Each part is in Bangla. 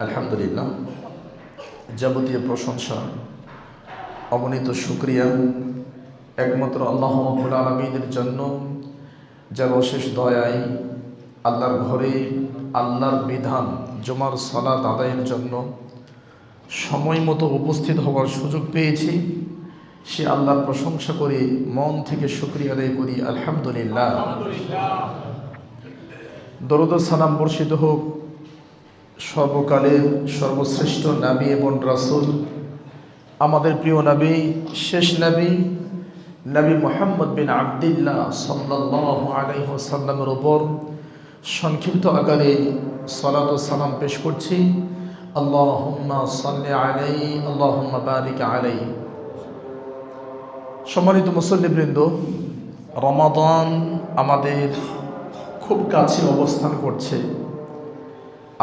আলহামদুলিল্লাহ, যাবতীয় প্রশংসা, অগণিত শুকরিয়া একমাত্র আল্লাহ রাব্বুল আলামিনের জন্য, যার অশেষ দয়ায় আল্লাহর ঘরে আল্লাহর বিধান জুমার সালাত আদায়ের জন্য সময় মতো উপস্থিত হওয়ার সুযোগ পেয়েছি। সে আল্লাহর প্রশংসা করে মন থেকে শুকরিয়া আদায় করি। আলহামদুলিল্লাহ। দরুদ ও সালাম বর্ষিত হোক সর্বকালের সর্বশ্রেষ্ঠ নবী এবং রাসূল, আমাদের প্রিয় নবী, শেষ নবী নবী মুহাম্মদ বিন আবদুল্লাহ সাল্লাল্লাহু আলাইহি ওয়াসাল্লামের উপর সংক্ষিপ্ত আকারে সালাত ও সালাম পেশ করছি। আল্লাহুম্মা সাল্লি আলাইহি আল্লাহুম্মা বারিক আলাইহি। সম্মানিত মুসল্লিবৃন্দ, রমাদান আমাদের খুব কাছে অবস্থান করছে।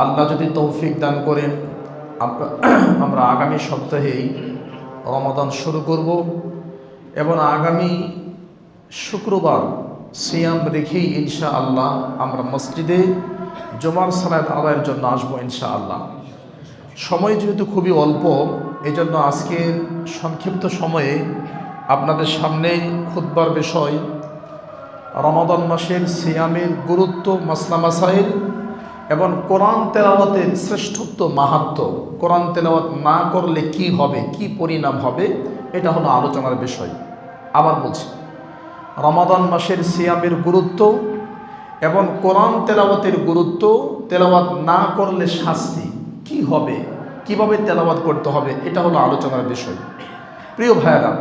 আল্লাহ যদি তৌফিক দান করেন, আমরা আগামী সপ্তাহেই রমাদান শুরু করব এবং আগামী শুক্রবার সিয়াম রেখেই ইনশাআল্লাহ আমরা মসজিদে জুমার সালাত আদায়ের জন্য আসবো ইনশাআল্লাহ। সময় যেহেতু খুবই অল্প, এজন্য আজকের সংক্ষিপ্ত সময়ে আপনাদের সামনে খুতবার বিষয় রমাদান মাসের সিয়ামের গুরুত্ব, মাসলা মাসাইল এবং কোরআন তেলাওয়াতের শ্রেষ্ঠত্ব, মাহাত্ম্য। কোরআন তেলাওয়াত না করলে কি হবে, কি পরিণাম হবে, এটা হলো আলোচনার বিষয়। আবার বলছি, রমাদান মাসের সিয়ামের গুরুত্ব এবং কোরআন তেলাওয়াতের গুরুত্ব, তেলাওয়াত না করলে শাস্তি কি হবে, কিভাবে তেলাওয়াত করতে হবে, এটা হলো আলোচনার বিষয়। প্রিয় ভাইয়েরা,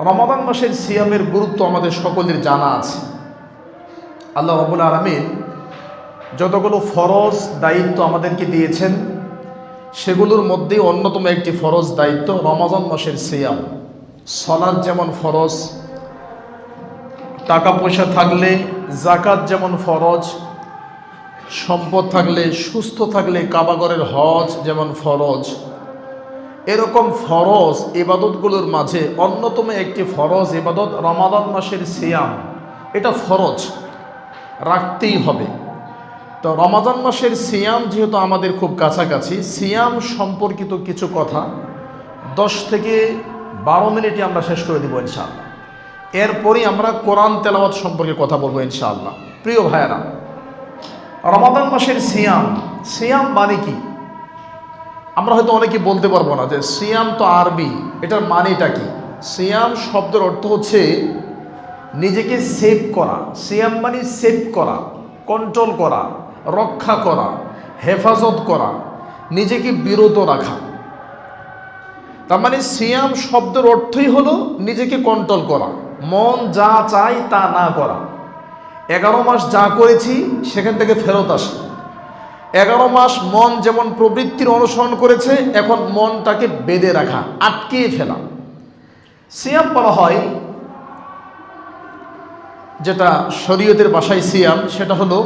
রমাদান মাসের সিয়ামের গুরুত্ব আমাদের সকলের জানা আছে। আল্লাহ রাব্বুল আলামিন যতগুলো ফরজ দায়িত্ব আমাদেরকে দিয়েছেন, সেগুলোর মধ্যে অন্যতম একটি ফরজ দায়িত্ব রমাদান মাসের সিয়াম। সালাত যেমন ফরজ, টাকা পয়সা থাকলে যাকাত যেমন ফরজ, সম্পদ থাকলে, সুস্থ থাকলে কাবাগরের হজ যেমন ফরজ, এরকম ফরজ ইবাদতগুলোর মাঝে অন্যতম একটি ফরজ ইবাদত রমাদান মাসের সিয়াম। এটা ফরজ, রাখতেই হবে। তো রমাদান মাসের সিয়াম যেহেতু আমাদের খুব কাছাকাছি, সিয়াম সম্পর্কিত কিছু কথা 10 থেকে 12 মিনিটে আমরা শেষ করে দেবো ইনশাআল্লাহ। এরপরই আমরা কোরআন তেলাওয়াত সম্পর্কে কথা বলবো ইনশাআল্লাহ। প্রিয় ভাইয়েরা, রমাদান মাসের সিয়াম, সিয়াম মানে কি? আমরা হয়তো অনেকে বলতে পারবো না যে সিয়াম তো আরবি, এটার মানেটা কি। সিয়াম শব্দের অর্থ হচ্ছে নিজেকে সেভ করা। সিয়াম মানে সেভ করা, কন্ট্রোল করা, রক্ষা করা, হেফাজত করা, নিজেকে বিরত রাখা। তার মানে সিয়াম শব্দের অর্থই হলো নিজেকে কন্ট্রোল করা, মন যা চায় তা না করা। 11 মাস যা করেছি সেখান থেকে ফেরত আসা। 11 মাস মন যেমন প্রবৃত্তির অনুসরণ করেছে, এখন মনটাকে বেঁধে রাখা, আটকিয়ে ফেলা। সিয়াম বলা হয়, যেটা শরীয়তের ভাষায় সিয়াম, সেটা হলো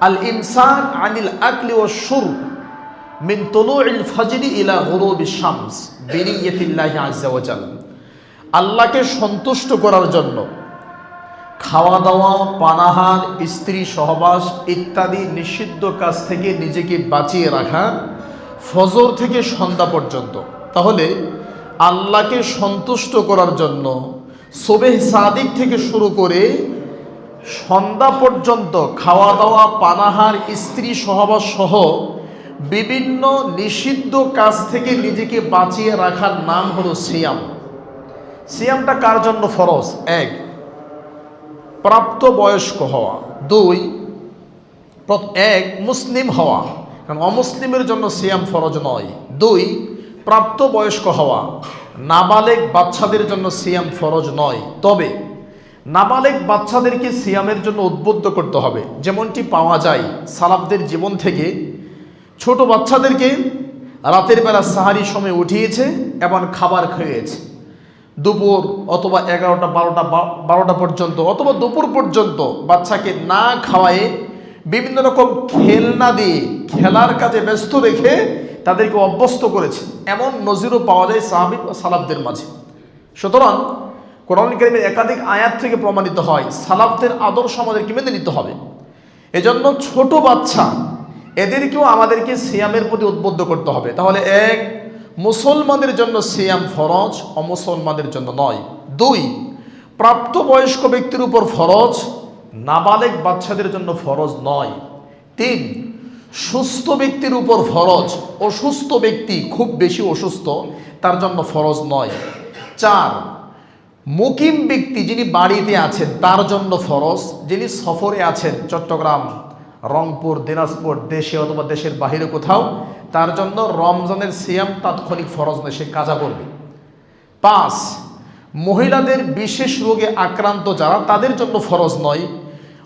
আল ইমসাক আনিল আকলি ওয়াশ শুরব মিন তুলুইল ফাজরি ইলা গুরুবিশ শামস বিনিয়াতিল্লাহি আযজা ওয়া জাল। আল্লাহকে সন্তুষ্ট করার জন্য খাওয়া দাওয়া, পানাহার, স্ত্রী সহবাস ইত্যাদি নিষিদ্ধ কাজ থেকে নিজেকে বাঁচিয়ে রাখা ফজর থেকে সন্ধ্যা পর্যন্ত। তাহলে আল্লাহকে সন্তুষ্ট করার জন্য সুবহ সাদিক থেকে শুরু করে সন্ধ্যা পর্যন্ত খাওয়া দাওয়া, পানাহার, স্ত্রী সহবাস সহ বিভিন্ন নিষিদ্ধ কাজ থেকে নিজেকে বাঁচিয়ে রাখার নাম হলো সিয়াম। সিয়ামটা কার জন্য ফরজ? 1, প্রাপ্ত বয়স্ক হওয়া। 2, মুসলিম হওয়া, কারণ অমুসলিমের জন্য সিয়াম ফরজ নয়। 2, প্রাপ্ত বয়স্ক হওয়া। নাবালেগ বাচ্চাদের জন্য সিয়াম ফরজ নয়, তবে নাবালেগ বাচ্চাদেরকে সিয়ামের জন্য উদ্বুদ্ধ করতে হবে। যেমনটি পাওয়া যায় সালাফদের জীবন থেকে, ছোট বাচ্চাদেরকে রাতের বেলা সাহারির সময় উঠিয়েছে এবং খাবার খাইয়েছে। দুপুর অথবা 11টা 12টা পর্যন্ত অথবা দুপুর পর্যন্ত বাচ্চাকে না খাওয়ায়ে বিভিন্ন রকম খেলনা দিয়ে খেলার কাজে ব্যস্ত রেখে তাদেরকে অভ্যস্ত করেছে। এমন নজিরও পাওয়া যায় সাহাবী ও সালাফদের মাঝে। সুতরাং কোরআন কারীমের একাধিক আয়াত থেকে প্রমাণিত হয় সালাফদের আদর্শ আমাদেরকে মেনে নিতে হবে। এজন্য ছোট বাচ্চা এদেরকেও আমাদেরকে সিয়ামের প্রতি উদ্বুদ্ধ করতে হবে। তাহলে এক, মুসলমানদের জন্য সিয়াম ফরজ, অমুসলমানদের জন্য নয়। দুই, প্রাপ্তবয়স্ক ব্যক্তির উপর ফরজ, নাবালেগ বাচ্চাদের জন্য ফরজ নয়। তিন, সুস্থ ব্যক্তির উপর ফরজ, অসুস্থ ব্যক্তি খুব বেশি অসুস্থ তার জন্য ফরজ নয়। চার, মুকিম ব্যক্তি যিনি বাড়িতে আছেন তার জন্য ফরজ, যিনি সফরে আছেন চট্টগ্রাম, রংপুর, দিনাজপুর, দেশে অথবা দেশের বাহিরে কোথাও, তার জন্য রমজানের সিয়াম তাৎক্ষণিক ফরজ নয়, সে কাজা করবে। পাঁচ, মহিলাদের বিশেষ রোগে আক্রান্ত যারা, তাদের জন্য ফরজ নয়,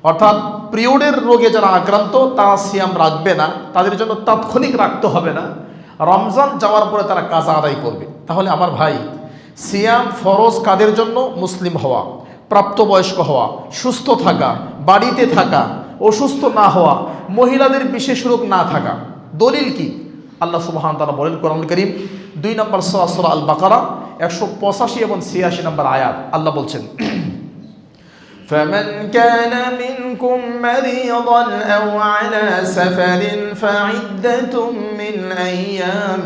অর্থাৎ পিরিয়ডের রোগে যারা আক্রান্ত তারা সিয়াম রাখবে না, তাদের জন্য তাৎক্ষণিক রাখতে হবে না, রমজান যাওয়ার পরে তারা কাজা আদায় করবে। তাহলে আমার ভাই, সিয়াম ফরজ কাদের জন্য? মুসলিম হওয়া, প্রাপ্তবয়স্ক হওয়া, সুস্থ থাকা, বাড়িতে থাকা, অসুস্থ না হওয়া, মহিলাদের বিশেষ রোগ না থাকা। দলিল কি? আল্লাহ সুবহানাহু ওয়া তাআলা বলেন কোরআনুল কারীম 2 নম্বর সূরা, সূরা আল বাকারা 185 এবং 86 নম্বর আয়াত। আল্লাহ বলছেন, فمن كان منكم مريضا أو على سفر فعدة من أيام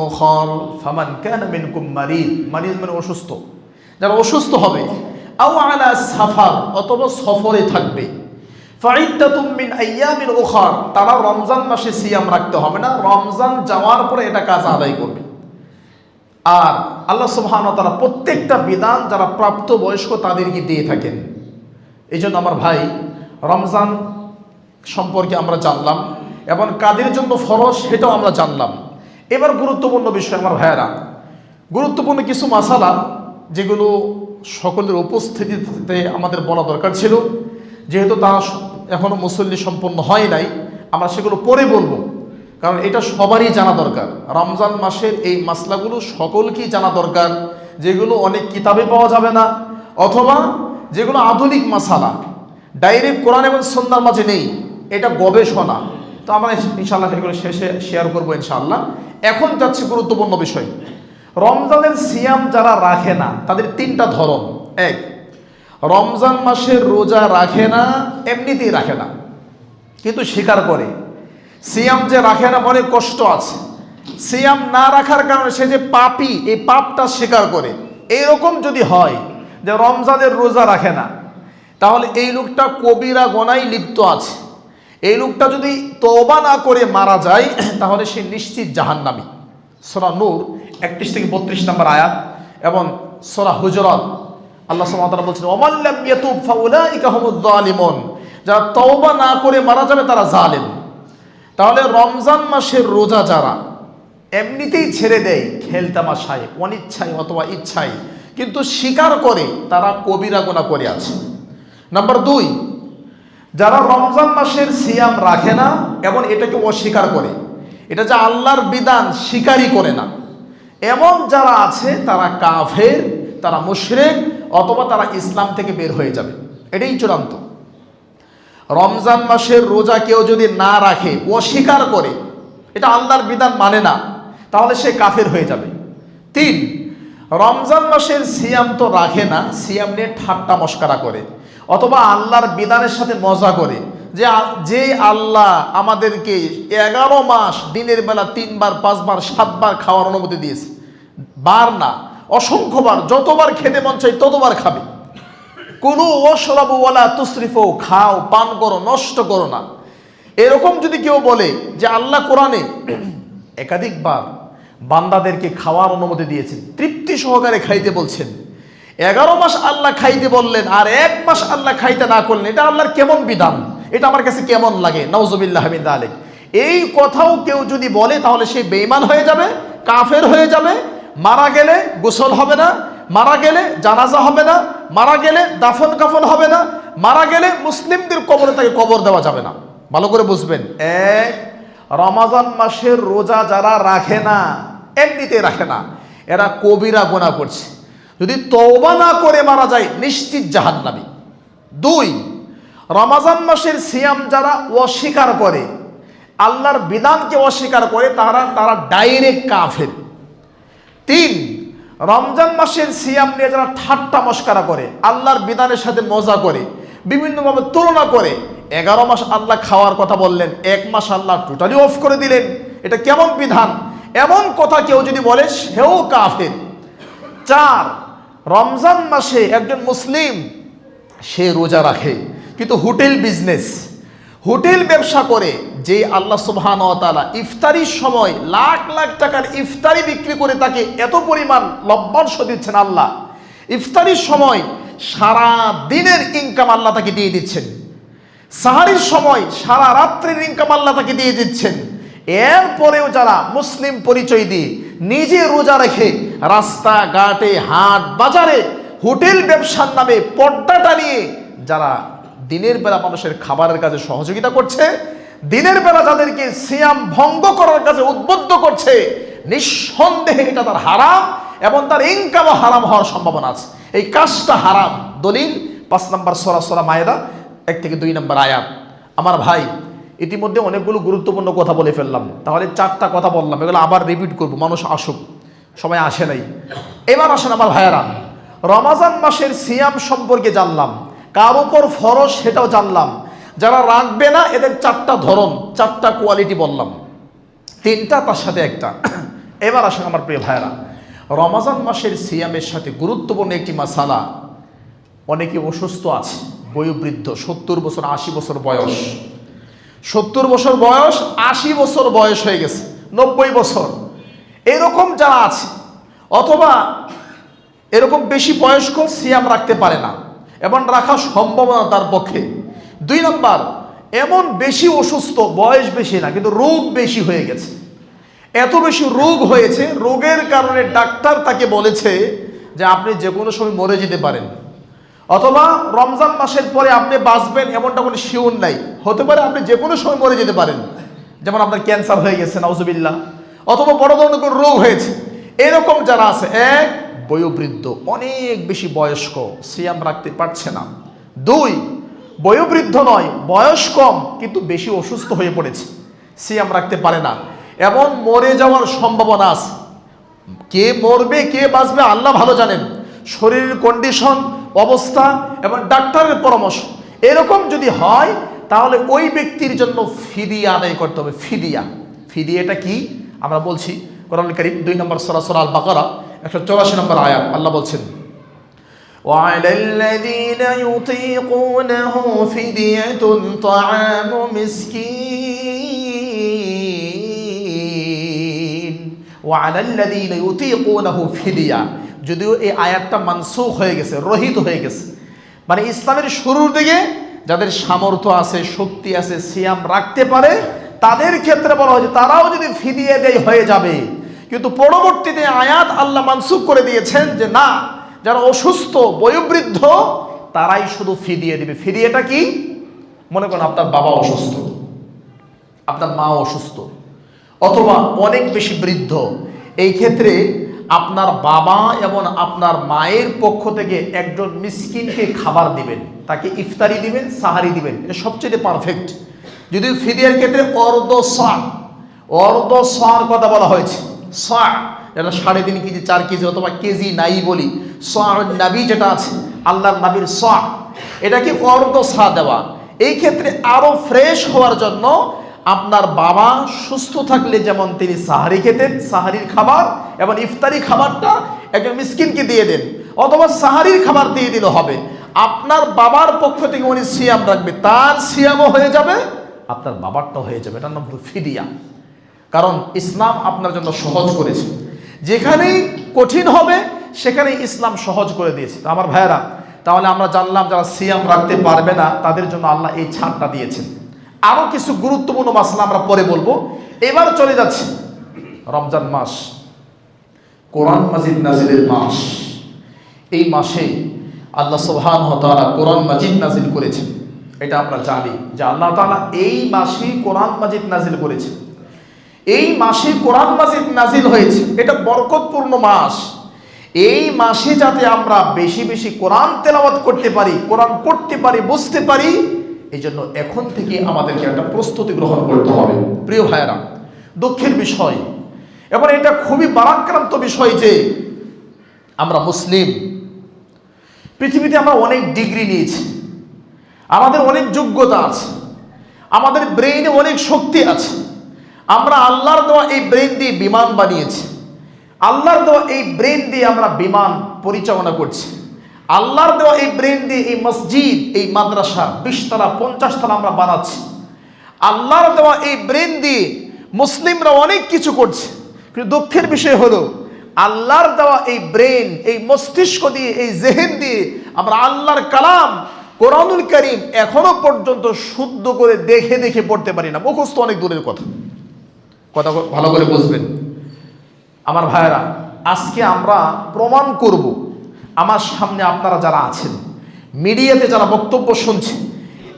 أخر فمن كان منكم مريض মানে অসুস্থ, যারা অসুস্থ হবে, আও আলা সাফার অথবা সফরে থাকবে, ফাইদ্দাতুম মিন আইয়ামিন উখার তারা রমজান মাসে সিয়াম রাখতে হবে না, রমজান যাওয়ার পরে এটা কাজ আদায় করবে। আর আল্লাহ সুবহানাহু ওয়া তাআলা প্রত্যেকটা বিধান যারা প্রাপ্তবয়স্ক তাদেরকে দিয়ে থাকেন। এই জন্য আমার ভাই, রমজান সম্পর্কে আমরা জানলাম এবং কাদের জন্য ফরজ সেটাও আমরা জানলাম। এবার গুরুত্বপূর্ণ বিষয় আমার ভাইয়েরা, গুরুত্বপূর্ণ কিছু মাসালা যেগুলো সকলের উপস্থিতিতে আমাদের বলা দরকার ছিল, যেহেতু তারা এখনো মুসল্লি সম্পন্ন হয় নাই, আমরা সেগুলো পরে বলবো, কারণ এটা সবারই জানা দরকার। রমজান মাসের এই মাসলাগুলো সকলকেই জানা দরকার, যেগুলো অনেক কিতাবে পাওয়া যাবে না, অথবা যেগুলো আধুনিক মাসালা ডাইরেক্ট কোরআন এবং সুন্নাহর মাঝে নেই, এটা গবেষণা। তো আমরা ইনশাআল্লাহ এগুলো শেষে শেয়ার করবো ইনশাআল্লাহ। এখন যাচ্ছে গুরুত্বপূর্ণ বিষয়। রমজানের সিয়াম যারা রাখে না তাদের তিনটা ধরন। এক, রমজান মাসের রোজা রাখে না, এমনিতেই রাখে না, কিন্তু স্বীকার করে। সিয়াম যে রাখে না মনে কষ্ট আছে, সিয়াম না রাখার কারণে সে যে পাপী, এই পাপটা স্বীকার করে। এইরকম যদি হয় যে রমজানের রোজা রাখে না, তাহলে এই লোকটা কবিরা গুনাহে লিপ্ত আছে। এই লোকটা যদি তওবা না করে মারা যায় তাহলে সে নিশ্চিত জাহান্নামী। সূরা নূর 31 থেকে 32 নম্বর আয়াত এবং সূরা হুজুরাত আল্লাহ সুবহানাহু ওয়া তাআলা বলছেন, ওয়ামান লাম ইয়াতুব ফাউলাইকা হুমুয যালিমুন, যারা তওবা না করে মারা যাবে তারা জালেম। তাহলে রমজান মাসের রোজা যারা এমনিতেই ছেড়ে দেয় খেলতামাশায়, অনিচ্ছায় অথবা ইচ্ছায়, কিন্তু স্বীকার করে, তারা কবিরা গুনাহ করে আছে। নাম্বার দুই, যারা রমজান মাসের সিয়াম রাখে না এবং এটাকে অস্বীকার করে, এটা যে আল্লাহর বিধান স্বীকারই করে না, এমন যারা আছে তারা কাফের, তারা মুশরিক, অথবা তারা ইসলাম থেকে বের হয়ে যাবে। এটাই চূড়ান্ত। রমজান মাসের রোজা কেউ যদি না রাখে, অস্বীকার করে, এটা আল্লাহর বিধান মানে না, তাহলে সে কাফের হয়ে যাবে। তিন, রমজান মাসের সিয়াম তো রাখে না, সিয়াম নিয়ে ঠাট্টা মস্করা করে, অথবা আল্লাহর বিধানের সাথে মজা করে, যে আল্লাহ আমাদেরকে 11 মাস দিনের বেলা 3 বার 5 বার 7 বার খাওয়ার অনুমতি দিয়েছে, বার না অসংখ্যবার, যতবার খেতে মন চাই ততবার খাবে। কুলু ওয়াশরাবু ওয়ালা তুসরিফু, খাও, পান করো, নষ্ট করো না। এরকম যদি কেউ বলে যে আল্লাহ কোরআনে একাধিকবার বান্দাদেরকে খাওয়ার অনুমতি দিয়েছেন, তৃপ্তি সহকারে খাইতে বলছেন, 11 মাস আল্লাহ খাইতে বললেন আর 1 মাস আল্লাহ খাইতে না করলেন, এটা আল্লাহর কেমন বিধান, এটা আমার কাছে কেমন লাগে, নাউজুবিল্লাহ মিন যালিক। এই কথাও কেউ যদি বলে তাহলে সে বেঈমান হয়ে যাবে, কাফের হয়ে যাবে। মারা গেলে গোসল হবে না, মারা গেলে জানাজা হবে না, মারা গেলে দাফন কাফন হবে না, মারা গেলে মুসলিমদের কবরে তাকে কবর দেওয়া যাবে না। ভালো করে বুঝবেন। এক, রমজান মাসের রোজা যারা রাখে না, এমনিতে রাখে না, এরা কবিরা গুনাহ করছে, যদি তওবা না করে মারা যায় নিশ্চিত জাহান্নামী। দুই, রমজান মাসের সিয়াম যারা অস্বীকার করে, আল্লাহর বিধানকে অস্বীকার করে, তারা ডাইরেক্ট কাফের। তিন, রমজান মাসের সিয়াম নিয়ে যারা ঠাট্টা মস্করা করে, আল্লাহর বিধানের সাথে মজা করে, বিভিন্নভাবে তুলনা করে, 11 মাস আল্লাহ খাওয়ার কথা বললেন, 1 মাস আল্লাহ টোটালি অফ করে দিলেন, এটা কেমন বিধান? এমন কথা কেউ যদি বলে সেও কাফের। 4, রমজান মাসে একজন মুসলিম সে রোজা রাখে কিন্তু হোটেল বিজনেস, হোটেল ব্যবসা করে, যে আল্লাহ সুবহানাহু ওয়া তাআলা ইফতারির সময় লাখ লাখ টাকার ইফতারি বিক্রি করে তাকে এত পরিমাণ লভ্যাংশ দিচ্ছেন আল্লাহ, ইফতারির সময় সারা দিনের ইনকাম আল্লাহ তাকে দিয়ে দিচ্ছেন, সাহারির সময় সারা রাত্রির ইনকাম আল্লাহ তাকে দিয়ে দিচ্ছেন। এরপরেও যারা মুসলিম পরিচয় দিয়ে নিজে রোজা রেখে রাস্তাঘাটে হাট বাজারে হোটেল ব্যবসার নামে পর্দা টানিয়ে যারা দিনের বেলা মানুষের খাবারের কাজে সহযোগিতা করছে, দিনের বেলা যাদেরকে সিয়াম ভঙ্গ করার কাজে উদ্বুদ্ধ করছে, নিঃসন্দেহে এটা তার হারাম এবং তার ইনকামও হারাম হওয়ার সম্ভাবনা আছে। এই কাজটা হারাম। দলিল 5 নম্বর সূরা মায়েদা 1 থেকে 2 নম্বর আয়াত। আমার ভাই, ইতিমধ্যে অনেকগুলো গুরুত্বপূর্ণ কথা বলে ফেললাম, তাহলে 4টা কথা বললাম, এগুলো আবার রিপিট করব, মানুষ আসুক, সময় আসে নাই। এবার আসেন আমার ভাইয়েরা, রমজান মাসের সিয়াম সম্পর্কে জানলাম, কার উপর ফরজ সেটাও জানলাম, যারা রাখবে না এদের 4টা ধরন, 4টা কোয়ালিটি বললাম, 3টা তার সাথে একটা। এবার আসেন আমার প্রিয় ভাইয়েরা, রমজান মাসের সিয়ামের সাথে গুরুত্বপূর্ণ একটি মাসালা, অনেকে অসুস্থ আছে, বয়োবৃদ্ধ, 70 বছর 80 বছর বয়স, 70 বছর বয়স, 80 বছর বয়স হয়ে গেছে, 90 বছর, এরকম যারা আছে, অথবা এরকম বেশি বয়স্ক সিয়াম রাখতে পারে না এবং রাখা সম্ভব না তার পক্ষে। 2 নম্বর, এমন বেশি অসুস্থ, বয়স বেশি না কিন্তু রোগ বেশি হয়ে গেছে, এত বেশি রোগ হয়েছে, রোগের কারণে ডাক্তার তাকে বলেছে যে আপনি যে কোনো সময় মরে যেতে পারেন, অথবা রমজান মাসের পরে আপনি বাঁচবেন এমনটা কোনো শিওর নাই, হতে পারে আপনি যে কোনো সময় মরে যেতে পারেন, যেমন আপনার ক্যান্সার হয়ে গেছে নাউজুবিল্লাহ, অথবা বড় ধরনের কোনো রোগ হয়েছে। এরকম যারা আছে, 1, বয়োবৃদ্ধ, অনেক বেশি বয়স্ক, সিয়াম রাখতে পারছে না। 2, বয়োবৃদ্ধ নয়, বয়স কম কিন্তু বেশি অসুস্থ হয়ে পড়েছে, সিয়াম রাখতে পারে না এবং মরে যাওয়ার সম্ভাবনা আছে। কে মরবে কে বাঁচবে আল্লাহ ভালো জানেন, শরীরের কন্ডিশন, অবস্থা এবং ডাক্তারের পরামর্শ এরকম যদি হয়, তাহলে ওই ব্যক্তির জন্য ফিদিয়া আদায় করতে হবে। ফিদিয়াটা কি আমরা বলছি, কোরআনুল কারীম 2 নম্বর সূরা আল বাকারা 184 নম্বর আয়াত, আল্লাহ বলছেন, وعلى الذين يطيقونه فدية طعام مسكين وعلى الذين يطيقونه فدية। যদিও এই আয়াতটা মানসুখ হয়ে গেছে, রহিত হয়ে গেছে, মানে ইসলামের শুরুর দিকে যাদের সামর্থ্য আছে, শক্তি আছে, সিয়াম রাখতে পারে, তাদের ক্ষেত্রে বলা হয়েছে তারাও যদি ফিদিয়া দেয় হয়ে যাবে। কিন্তু পরবর্তীতে আয়াত আল্লাহ মানসুখ করে দিয়েছেন যে না, যারা অসুস্থ বয়োবৃদ্ধ তারাই শুধু ফিদিয়া দিবে। ফিদিয়াটা কি? মনে করেন আপনার বাবা অসুস্থ, আপনার মা অসুস্থ, অথবা অনেক বেশি বৃদ্ধ, এই ক্ষেত্রে আপনার বাবা এবং আপনার মায়ের পক্ষ থেকে একজন মিসকিনকে খাবার দিবেন, তাকে ইফতারি দিবেন, সাহারি দিবেন, এটা সবচেয়ে পারফেক্ট। যদি ফিদিয়ার ক্ষেত্রে অর্ধ সার কথা বলা হয়েছে, সা যেটা 3.5 কেজি 4 কেজি অথবা কেজি নাই বলি, নাবি যেটা আছে আল্লাহর নবীর সা, এটাকে অর্ধ সা দেওয়া। এই ক্ষেত্রে আরো ফ্রেশ হওয়ার জন্য আপনার বাবা সুস্থ থাকলে যেমন তিনি সাহারি খেতেন, সাহারির খাবার এবং ইফতারি খাবারটা একজন মিসকিনকে দিয়ে দেন, অথবা সাহারির খাবার দিয়ে দিলে হবে। আপনার বাবার পক্ষ থেকে উনি সিয়াম রাখবে, তার সিয়ামও হয়ে যাবে, আপনার বাবারটাও হয়ে যাবে, এটার নাম হলো ফিদিয়া। কারণ ইসলাম আপনার জন্য সহজ করেছে, যেখানেই কঠিন হবে সেখানেই ইসলাম সহজ করে দিয়েছে। আমার ভাইয়েরা, তাহলে আমরা জানলাম যারা সিয়াম রাখতে পারবে না তাদের জন্য আল্লাহ এই ছাড়টা দিয়েছেন। আরো কিছু গুরুত্বপূর্ণ মাসলা আমরা পরে বলবো। এবার চলে যাচ্ছে রমজান মাস, কোরআন মাজিদ নাজিলের মাস। এই মাসে আল্লাহ সুবহানাহু ওয়া তাআলা কোরআন মাজিদ নাজিল করেছেন, এটা আমরা জানি যে আল্লাহ তাআলা এই মাসে কোরআন মাজিদ নাজিল করেছেন। এই মাসে কোরআন মাজিদ নাজিল হয়েছে, এটা বরকতপূর্ণ মাস। এই মাসে যাতে আমরা বেশি বেশি কোরআন তেলাওয়াত করতে পারি, কোরআন পড়তে পারি, বুঝতে পারি, এই জন্য এখন থেকে আমাদেরকে একটা প্রস্তুতি গ্রহণ করতে হবে। প্রিয় ভাইয়েরা, দুঃখের বিষয় এবং এটা খুবই বারাক্রান্ত বিষয় যে আমরা মুসলিম, পৃথিবীতে আমরা অনেক ডিগ্রি নিয়েছি, আমাদের অনেক যোগ্যতা আছে, আমাদের ব্রেইনে অনেক শক্তি আছে। আমরা আল্লাহর দেওয়া এই ব্রেন দিয়ে বিমান বানিয়েছি। আল্লাহর দেওয়া এই ব্রেন দিয়ে আমরা বিমান পরিচালনা করছি। আল্লাহর দেওয়া এই ব্রেন দিয়ে এই মসজিদ, এই মাদ্রাসা 20 তলা 50 তলা আমরা বানাচ্ছি। আল্লাহর দেওয়া এই ব্রেন দিয়ে মুসলিমরা অনেক কিছু করছে। কিন্তু দুঃখের বিষয় হলো আল্লাহর দেওয়া এই ব্রেন, এই মস্তিষ্ক দিয়ে, এই জেহেন দিয়ে আমরা আল্লাহর কালাম কোরআনুল কারীম এখনো পর্যন্ত শুদ্ধ করে দেখে দেখে পড়তে পারি না। মুখস্থ অনেক দূরের কথা। কথা ভালো করে বুঝবেন আমার ভাইয়েরা। আজকে আমরা প্রমাণ করব, আমার সামনে আপনারা যারা আছেন, মিডিয়াতে যারা বক্তব্য শুনছেন,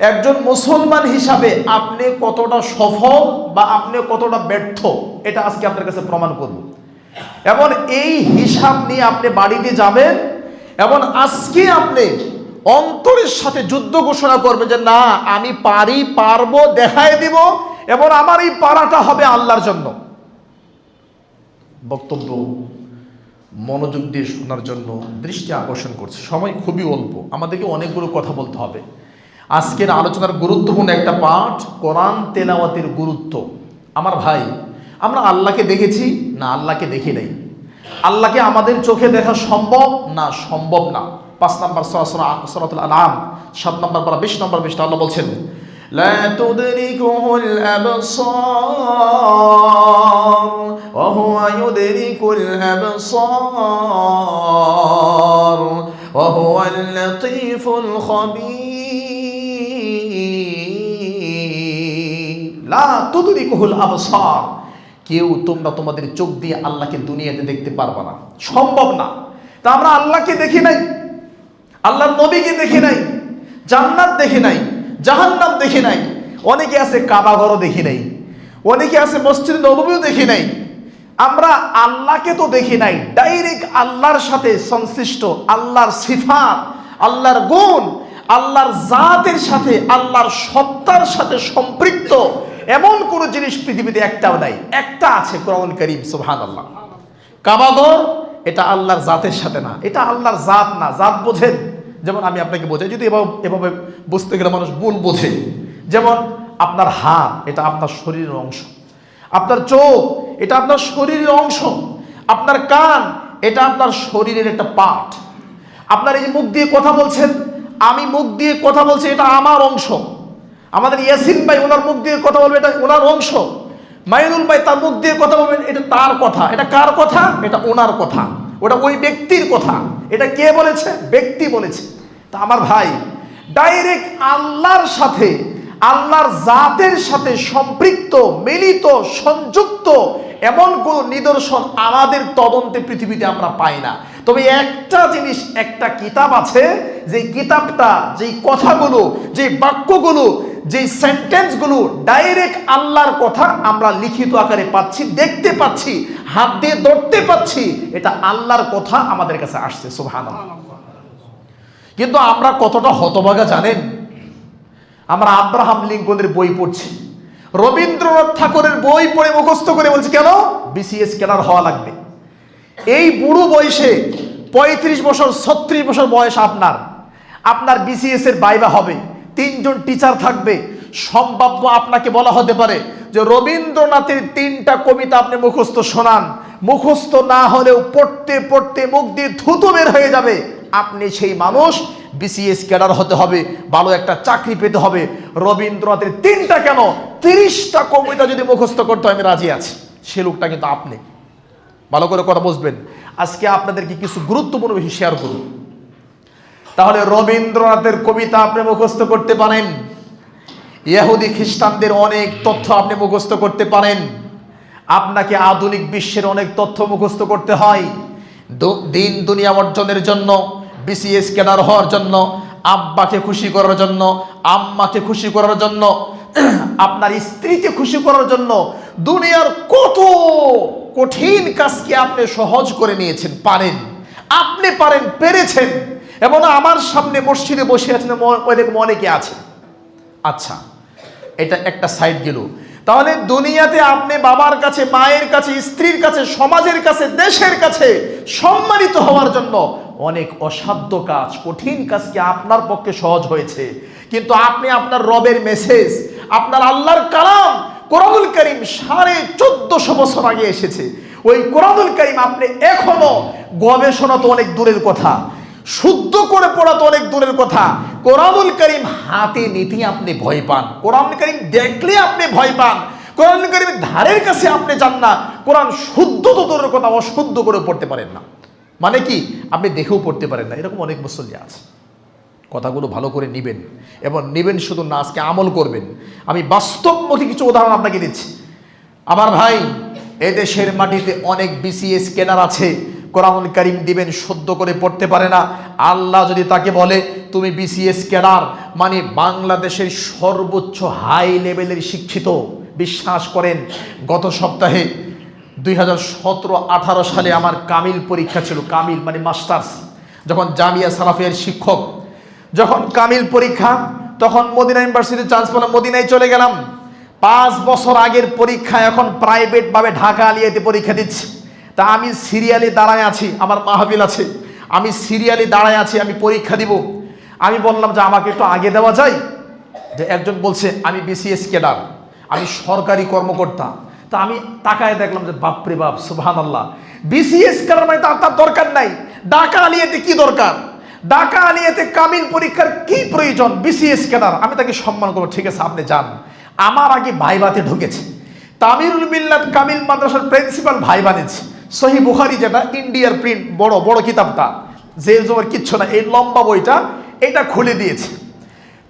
একজন মুসলমান হিসাবে আপনি কতটা সফল বা আপনি কতটা ব্যর্থ, এটা আজকে আপনার কাছে প্রমাণ করব। এবং এই হিসাব নিয়ে আপনি বাড়িতে যাবেন এবং আজকে আপনি অন্তরের সাথে যুদ্ধ ঘোষণা করবেন যে না, আমি পারি, পারবো, দেখায় দিব এবং আমার এই পারাটা হবে আল্লাহর জন্য। বক্তব্য মনোযোগ দিয়ে শোনার জন্য দৃষ্টি আকর্ষণ করছে। সময় খুবই অল্প, আমাদেরকে অনেকগুলো কথা বলতে হবে। আজকের আলোচনার গুরুত্বপূর্ণ একটা পাঠ কোরআন তেলাওয়াতের গুরুত্ব। আমার ভাই, আমরা আল্লাহকে দেখেছি না আল্লাহকে দেখি নাই? আল্লাহকে আমাদের চোখে দেখা সম্ভব না? সম্ভব না। 5 নম্বর সূরাতুল আনআম 7 নম্বর পারা 20 নম্বর পৃষ্ঠা আল্লাহ বলছেন, লা তুদরিকুহুল আবসার ওয়া হুয়া ইউদরিকুল আবসার ওয়া হুয়াল লাতীফুল খাবীর। লা তুদরিকুহুল আবসার, কেউ তোমরা তোমাদের চোখ দিয়ে আল্লাহকে দুনিয়াতে দেখতে পারবে না, সম্ভব না। তা আমরা আল্লাহকে দেখি নাই, আল্লাহর নবীকে দেখি নাই, জান্নাত দেখি নাই, জাহান্নাম দেখি নাই। অনেকে আছে কাবা ঘরও দেখি নাই, অনেকে আছে মসজিদ নববীও দেখি নাই। আমরা আল্লাহকে তো দেখি নাই, ডাইরেক্ট আল্লাহর সাথে সংশ্লিষ্ট, আল্লাহর সিফাত, আল্লাহর গুণ, আল্লাহর জাতের সাথে, আল্লাহর সত্তার সাথে সম্পৃক্ত এমন কোন জিনিস পৃথিবীতে একটাও নাই। একটা আছে, কোরআনুল কারীম। সুবহানাল্লাহ। কাবা ঘর এটা আল্লাহর জাতের সাথে না, এটা আল্লাহর জাত না। জাত বোঝেন, যেমন আমি আপনাকে বোঝাই, যদি এভাবে বুঝতে গেলে মানুষ ভুল বোঝে। যেমন আপনার হাত, এটা আপনার শরীরের অংশ। আপনার চোখ, এটা আপনার শরীরের অংশ। আপনার কান, এটা আপনার শরীরের একটা পার্ট। আপনার এই যে মুখ দিয়ে কথা বলছেন, আমি মুখ দিয়ে কথা বলছি, এটা আমার অংশ। আমাদের ইয়াসিন ভাই ওনার মুখ দিয়ে কথা বলবে, এটা ওনার অংশ। মাইনুল ভাই তার মুখ দিয়ে কথা বলবেন, এটা তার কথা। এটা কার কথা? এটা ওনার কথা, ওটা ওই ব্যক্তির কথা। এটা কে বলেছে? ব্যক্তি বলেছে। তা আমার ভাই, ডাইরেক্ট আল্লাহর সাথে, আল্লাহর জাতের সাথে সম্পৃক্ত, মিলিত, সংযুক্ত এমন কোন নিদর্শন আমাদের তদন্তে পৃথিবীতে আমরা পাই না। তবে একটা জিনিস, একটা কিতাব আছে, যে কিতাবটা, যেই কথাগুলো, যে বাক্যগুলো, যে সেন্টেন্সগুলো ডাইরেক্ট আল্লাহর কথা আমরা লিখিত আকারে পাচ্ছি, দেখতে পাচ্ছি, হাত দিয়ে ধরতে পাচ্ছি, এটা আল্লাহর কথা আমাদের কাছে আসছে। সুবহানাল্লাহ। কিন্তু আমরা কতটা হতভাগা জানেন? আমরা আব্রাহাম লিঙ্কনের বই পড়ছি, রবীন্দ্রনাথ ঠাকুরের বই পড়ে মুখস্থ করে বলছি কেন? বিসিএস ক্যাডার হওয়া লাগবে। এই বুড়ো বয়সে 35 বছর 36 বছর বয়স আপনার বিসিএস এর ভাইভা হবে, 3 জন টিচার থাকবে। সম্ভাব্য আপনাকে বলা হতে পারে যে রবীন্দ্রনাথের 3টা কবিতা আপনি মুখস্থ শোনান, মুখস্থ না হলেও পড়তে পড়তে মুখ দিয়ে থুতু বের হয়ে যাবে। আপনি সেই মানুষ, বিসিএস ক্যাডার হতে হবে, ভালো একটা চাকরি পেতে হবে। রবীন্দ্রনাথের 3টা কেন 30টা কবিতা যদি মুখস্থ করতে হয়, আমি রাজি আছি। সে লোকটা কিন্তু আপনি। ভালো করে কথা বুঝবেন। আজকে আপনাদেরকে কিছু গুরুত্বপূর্ণ বিষয় শেয়ার করুন। তাহলে রবীন্দ্রনাথের কবিতা আপনি মুখস্থ করতে পারেন, ইহুদি খ্রিস্টানদের অনেক তথ্য আপনি মুখস্থ করতে পারেন, আপনাকে আধুনিক বিশ্বের অনেক তথ্য মুখস্থ করতে হয়। দিন দুনিয়া অর্জনের জন্য, বিসিএস ক্যাডার হওয়ার জন্য, আব্বাকে খুশি করার জন্য, আম্মাকে খুশি করার জন্য, আপনার স্ত্রীকে খুশি করার জন্য দুনিয়ার কত কঠিন কাজকে আপনি সহজ করে নিয়েছেন। পারেন, আপনি পারেন, পেরেছেন। এবং আমার সামনে মসজিদে বসে আছেন এরকম অনেকে আছে। আচ্ছা, এটা একটা সাইড গেল। তাহলে দুনিয়াতে আপনি বাবার কাছে, মায়ের কাছে, স্ত্রীর কাছে, সমাজের কাছে, দেশের কাছে সম্মানিত হওয়ার জন্য অনেক অসাধ্য কাজ, কঠিন কাজকে আপনার পক্ষে সহজ হয়েছে। কিন্তু আপনি আপনার রবের মেসেজ, আপনার আল্লাহর কালাম কোরআনুল কারীম 1450 বছর আগে এসেছে, ওই কোরআনুল কারীম আপনি এখনো গবেষণা তো অনেক দূরের কথা, শুদ্ধ করে পড়া তো অনেক দূরের কথা, কোরআনুল কারীম হাতে নিতে আপনি ভয় পান, কোরআনুল কারীম দেখলে আপনি ভয় পান, কোরআনুল কারীমের ধারের কাছে আপনি যান না। কোরআন শুদ্ধ তো দূরের কথা, অশুদ্ধ করে পড়তে পারেন না, মানে কি আপনি দেখেও পড়তে পারেন না, এরকম অনেক মুসল্লি আছে। কথাগুলো ভালো করে নেবেন এবং নেবেন শুধু না, আজকে আমল করবেন। আমি বাস্তবমুখী কিছু উদাহরণ আপনাকে দিচ্ছি। আমার ভাই, এদেশের মাটিতে অনেক বিসিএস কেনার আছে, কোরআনুল কারীম দিবেন শুদ্ধ করে পড়তে পারে না। আল্লাহ যদি তাকে বলে তুমি বিসিএস ক্যাডার, মানে বাংলাদেশের সর্বোচ্চ হাই লেভেলের শিক্ষিত, বিশ্বাস করেন গত সপ্তাহে 2017-18 সালে আমার কামিল পরীক্ষা ছিল, কামিল মানে মাস্টার্স, যখন জামিয়া সালাফিয়ার শিক্ষক, যখন কামিল পরীক্ষা, তখন মদিনা ইউনিভার্সিটির চান্স পেলাম, মদিনায় চলে গেলাম। 5 বছর আগের পরীক্ষা, এখন প্রাইভেটভাবে ঢাকা আলিয়াতে পরীক্ষা দিচ্ছি। তা আমি সিরিয়ালে দাঁড়ায় আছি, আমার মাহফিল আছে, আমি সিরিয়ালে দাঁড়ায় আছি, আমি পরীক্ষা দিব। আমি বললাম যে আমাকে একটু আগে দেওয়া যায়, যে একজন বলছে আমি বিসিএস ক্যাডার, আমি সরকারি কর্মকর্তা। তা আমি তাকায় দেখলাম যে বাপরে বাপ, সুবহানাল্লাহ, বিসিএস ক্যাডার মানে তার দরকার নাই, ঢাকা আলিয়াতে কি দরকার, ঢাকা আলিয়াতে কামিল পরীক্ষার কি প্রয়োজন, বিসিএস ক্যাডার। আমি তাকে সম্মান করবো, ঠিক আছে আপনি যান। আমার আগে ভাইবাতে ঢুকেছে, তামিরুল মিল্লাত কামিল মাদ্রাসার প্রিন্সিপাল ভাইবা নিচ্ছে, সহিহ বুখারী যেটা ইন্ডিয়ার প্রিন্ট, বড় বড় কিতাবটা, যে জমের কিচ্ছু না, এই লম্বা বইটা, এটা খুলে দিয়েছে।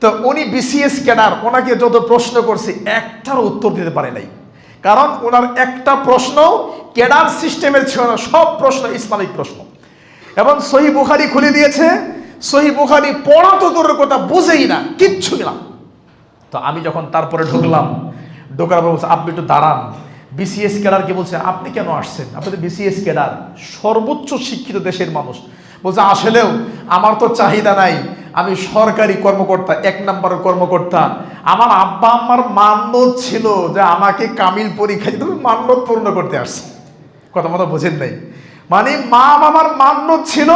তো উনি বিসিএস ক্যাডার, ওনাকে যত প্রশ্ন করছে একটার উত্তর দিতে পারে নাই, কারণ ওনার একটা প্রশ্ন ক্যাডার সিস্টেমের ছিল না, সব প্রশ্ন ইসলামিক প্রশ্ন। এবং সহিহ বুখারী খুলে দিয়েছে, সহিহ বুখারী পড়া তো দূরের কথা, বুঝেই না, কিচ্ছুই না। তো আমি যখন তারপরে ঢুকলাম, ঢোকার পর বলছে আপনি একটু দাঁড়ান। বিসিএস ক্যাডারকে বলছে আপনি কেন আসছেন, আপনি তো বিসিএস ক্যাডার, সর্বোচ্চ শিক্ষিত দেশের মানুষ। বলছে আসলেও আমার তো চাহিদা নাই, আমি সরকারি কর্মকর্তা, 1 নম্বরের কর্মকর্তা। আমার আব্বা আম্মার মান্যত ছিল যে আমাকে কামিল পরীক্ষা দিতে হবে, মান্যত পূর্ণ করতে আসছে। কথা মতো বোঝেন নাই, মানে মা বাবার মান্যত ছিল,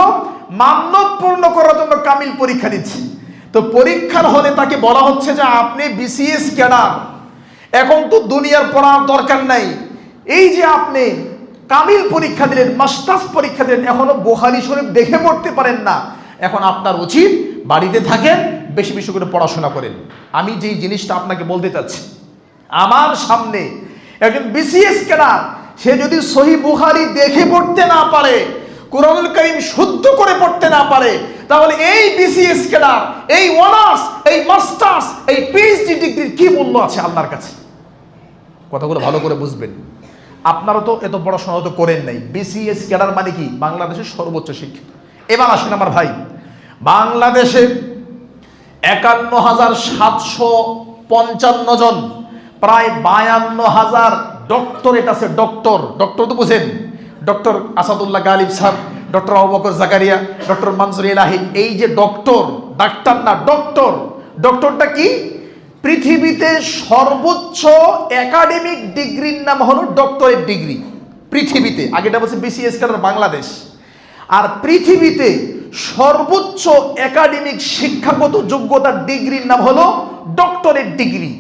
মান্যত পূর্ণ করার জন্য কামিল পরীক্ষা দিচ্ছে। তো পরীক্ষার হলে তাকে বলা হচ্ছে যে আপনি বিসিএস ক্যাডার, এখন তো দুনিয়ার পড়ার দরকার নাই, এই যে আপনি কামিল পরীক্ষা দিলেন, মাস্টার্স পরীক্ষা দিলেন, এখনো বুখারী শরীফ দেখে পড়তে পারেন না, এখন আপনার উচিত বাড়িতে থাকেন, বেশি বেশি করে পড়াশোনা করেন। আমি যেই জিনিসটা আপনাকে বলতে চাচ্ছি, আমার সামনে একজন বিসিএস ক্যাডার, সে যদি সহিহ বুখারী দেখে পড়তে না পারে, কোরআনুল কারীম শুদ্ধ করে পড়তে না পারে, তাহলে এই বিসিএস ক্যাডার, এই অনার্স, এই মাস্টার্স, এই পিএইচডি ডিগ্রির কি মূল্য আছে আল্লাহর কাছে? কথাগুলো ভালো করে বুঝবেন। আপনারা তো এত পড়াশোনা তো করেন নাই। বিসিএস ক্যাডার মানে কি? বাংলাদেশের সর্বোচ্চ শিক্ষিত। এবার আসেন আমার ভাই, বাংলাদেশে 51,755 জন, প্রায় 52,000 ডক্টরেট আছে। ডক্টর তো বুঝেন, doctor Asadullah Ghalib sir, doctor Abu Bakar Zakaria, doctor Manzur Elahi, এই যে ডক্টর, ডাক্তার না, ডক্টর। ডক্টরটা কি? পৃথিবীতে সর্বোচ্চ একাডেমিক ডিগ্রির নাম হলো ডক্টরেট ডিগ্রি পৃথিবীতে। আগেটা বলছে বিসিএস ক্যাডার বাংলাদেশ। আর পৃথিবীতে সর্বোচ্চ একাডেমিক শিক্ষাগত যোগ্যতার ডিগ্রির নাম হলো ডক্টরেট ডিগ্রি।